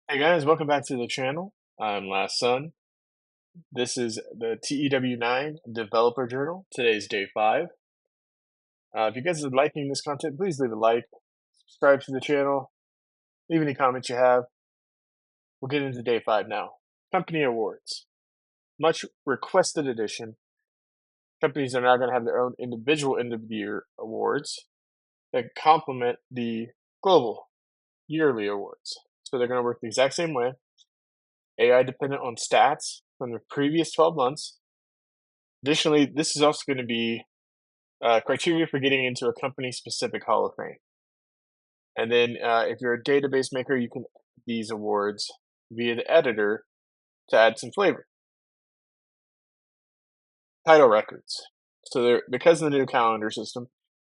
Hey guys, welcome back to the channel. I'm Last Son. This is the TEW9 Developer Journal. Today's day 5. If you guys are liking this content, please leave a like, subscribe to the channel, leave any comments you have. We'll get into day 5 now. Company awards. Much requested edition. Companies are now going to have their own individual end of the year awards that complement the global yearly awards. So they're going to work the exact same way. AI dependent on stats from the previous 12 months. Additionally, this is also going to be criteria for getting into a company-specific Hall of Fame. And then if you're a database maker, you can these awards via the editor to add some flavor. Title records. So because of the new calendar system,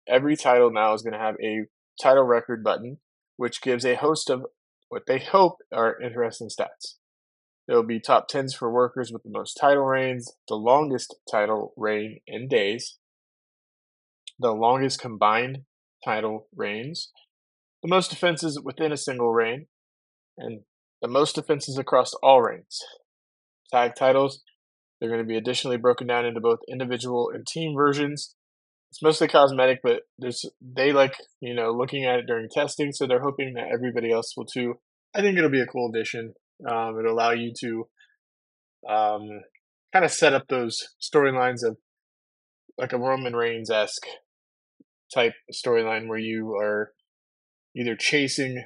every title now is going to have a title record button, which gives a host of what they hope are interesting stats. There will be top 10s for workers with the most title reigns, the longest title reign in days, the longest combined title reigns, the most offenses within a single reign, and the most offenses across all reigns. Tag titles, they're going to be additionally broken down into both individual and team versions. It's mostly cosmetic, but they like, looking at it during testing, so they're hoping that everybody else will too. I think it'll be a cool addition. It'll allow you to kind of set up those storylines of like a Roman Reigns-esque type storyline where you are either chasing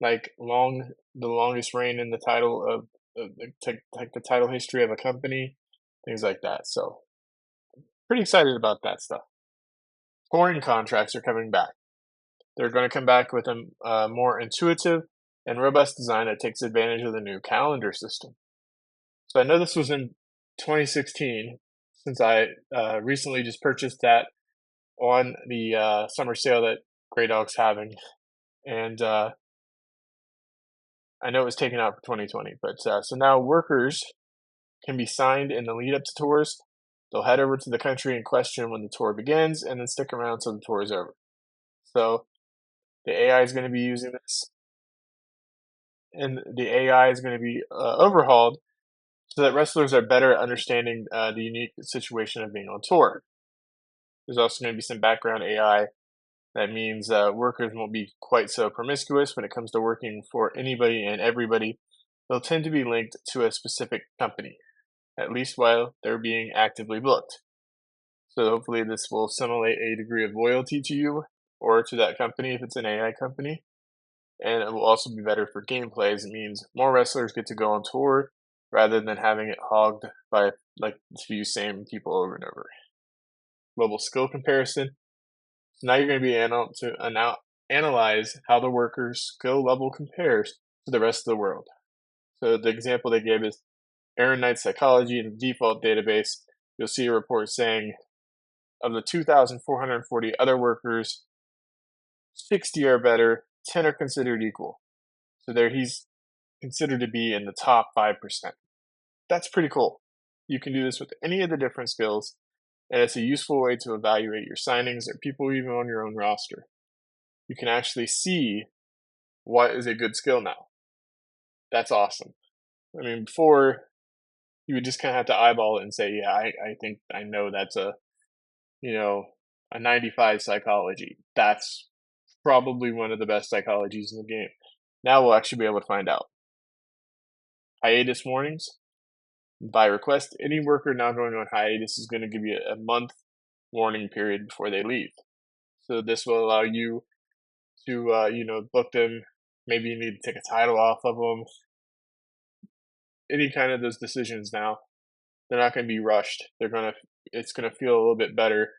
like the longest reign in the title of the title history of a company, things like that. So pretty excited about that stuff. Touring contracts are coming back. They're going to come back with a more intuitive and robust design that takes advantage of the new calendar system. So I know this was in 2016, since I recently just purchased that on the summer sale that Grey Dog's having, and I know it was taken out for 2020. But so now workers can be signed in the lead up to tours. They'll head over to the country in question when the tour begins, and then stick around until the tour is over. So the AI is going to be using this, and the AI is going to be overhauled so that wrestlers are better at understanding the unique situation of being on tour. There's also going to be some background AI that means workers won't be quite so promiscuous when it comes to working for anybody and everybody. They'll tend to be linked to a specific company, at least while they're being actively booked. So hopefully this will simulate a degree of loyalty to you or to that company if it's an AI company. And it will also be better for gameplay, as it means more wrestlers get to go on tour rather than having it hogged by like a few same people over and over. Global skill comparison. So now you're going to be able to analyze how the worker's skill level compares to the rest of the world. So the example they gave is Aaron Knight's psychology in the default database. You'll see a report saying of the 2,440 other workers, 60 are better, 10 are considered equal. So there he's considered to be in the top 5%. That's pretty cool. You can do this with any of the different skills, and it's a useful way to evaluate your signings or people even on your own roster. You can actually see what is a good skill now. That's awesome. I mean, before you would just kind of have to eyeball it and say, yeah, I think I know that's a 95 psychology. That's probably one of the best psychologies in the game. Now we'll actually be able to find out. Hiatus warnings. By request, any worker now going on hiatus is going to give you a month warning period before they leave. So this will allow you to, book them. Maybe you need to take a title off of them. Any kind of those decisions now, they're not going to be rushed. It's going to feel a little bit better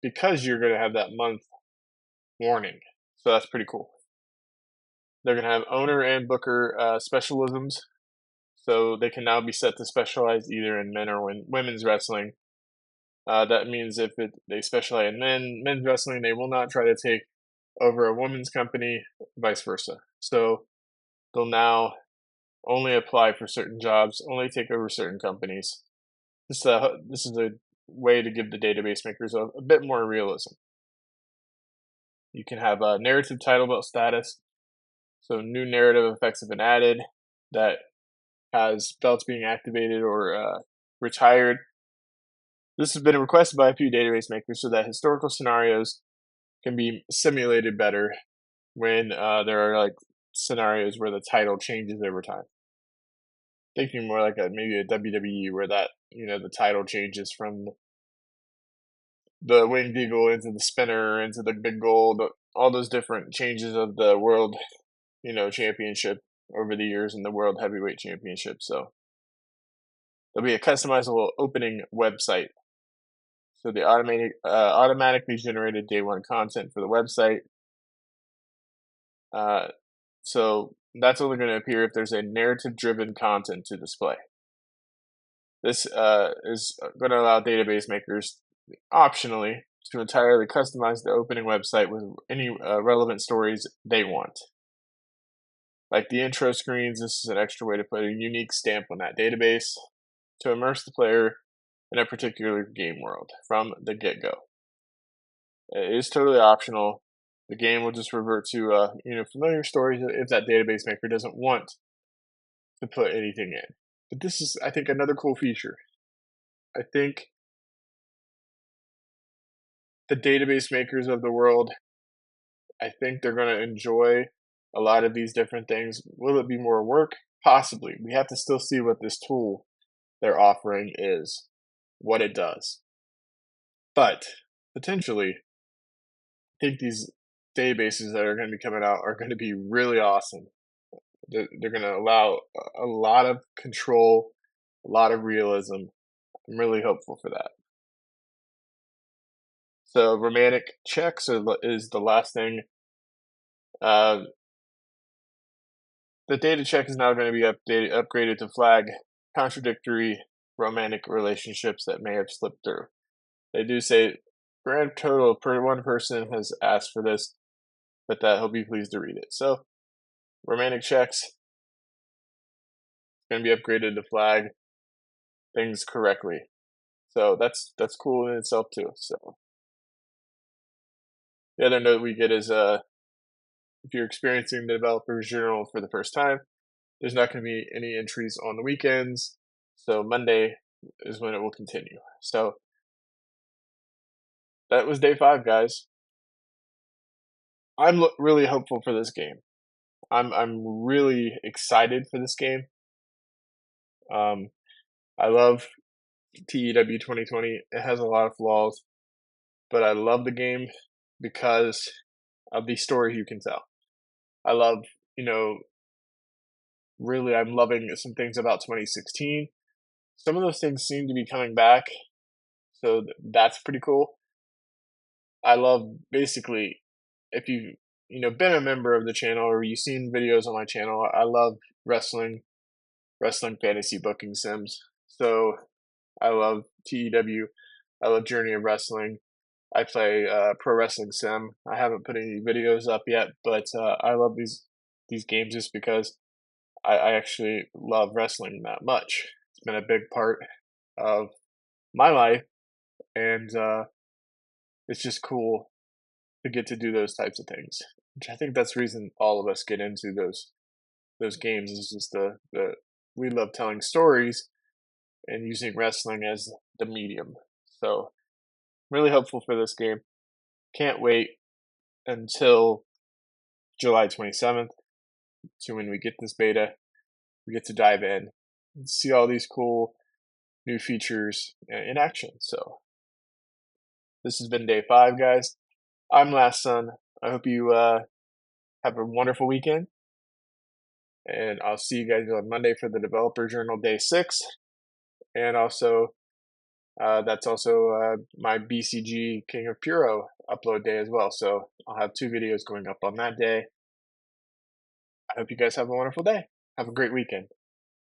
because you're going to have that month warning. So that's pretty cool. They're going to have owner and booker specialisms. So they can now be set to specialize either in men or women's wrestling. That means if they specialize in men's wrestling, they will not try to take over a women's company, vice versa. So they'll now only apply for certain jobs, only take over certain companies. This is a way to give the database makers a bit more realism. You can have a narrative title belt status. So new narrative effects have been added that has belts being activated or retired. This has been requested by a few database makers so that historical scenarios can be simulated better when there are like scenarios where the title changes over time. Thinking more like maybe a WWE where that the title changes from the winged eagle into the spinner into the big gold, all those different changes of the world championship over the years and the world heavyweight championship. So there'll be a customizable opening website. So the automatically generated day one content for the website. So that's only going to appear if there's a narrative-driven content to display. This is going to allow database makers, optionally, to entirely customize the opening website with any relevant stories they want. Like the intro screens, this is an extra way to put a unique stamp on that database to immerse the player in a particular game world from the get-go. It is totally optional. The game will just revert to familiar stories if that database maker doesn't want to put anything in. But this is, I think, another cool feature. I think the database makers of the world, I think they're going to enjoy a lot of these different things. Will it be more work? Possibly. We have to still see what this tool they're offering is, what it does. But potentially, I think these databases that are going to be coming out are going to be really awesome. They're going to allow a lot of control, a lot of realism. I'm really hopeful for that. So romantic checks is the last thing. The data check is now going to be upgraded to flag contradictory romantic relationships that may have slipped through. They do say grand total per one person has asked for this, but that he'll be pleased to read it. So romantic checks going to be upgraded to flag things correctly. So that's cool in itself too. So the other note we get is if you're experiencing the developer's journal for the first time, there's not going to be any entries on the weekends. So Monday is when it will continue. So that was day 5, guys. I'm really hopeful for this game. I'm really excited for this game. I love TEW 2020. It has a lot of flaws, but I love the game because of the story you can tell. I love, really, I'm loving some things about 2016. Some of those things seem to be coming back, so that's pretty cool. I love basically if you've been a member of the channel or you've seen videos on my channel. I love wrestling fantasy booking sims. So I love TEW. I love Journey of Wrestling. I play Pro Wrestling Sim. I haven't put any videos up yet, but I love these games just because I actually love wrestling that much. It's been a big part of my life, and it's just cool to get to do those types of things. Which I think that's the reason all of us get into those games is just the we love telling stories and using wrestling as the medium. So really hopeful for this game. Can't wait until July 27th to when we get this beta. We get to dive in and see all these cool new features in action. So this has been day 5, guys. I'm Last Son. I hope you have a wonderful weekend. And I'll see you guys on Monday for the Developer Journal day 6. And also, that's also my BCG King of Puro upload day as well. So I'll have 2 videos going up on that day. I hope you guys have a wonderful day. Have a great weekend.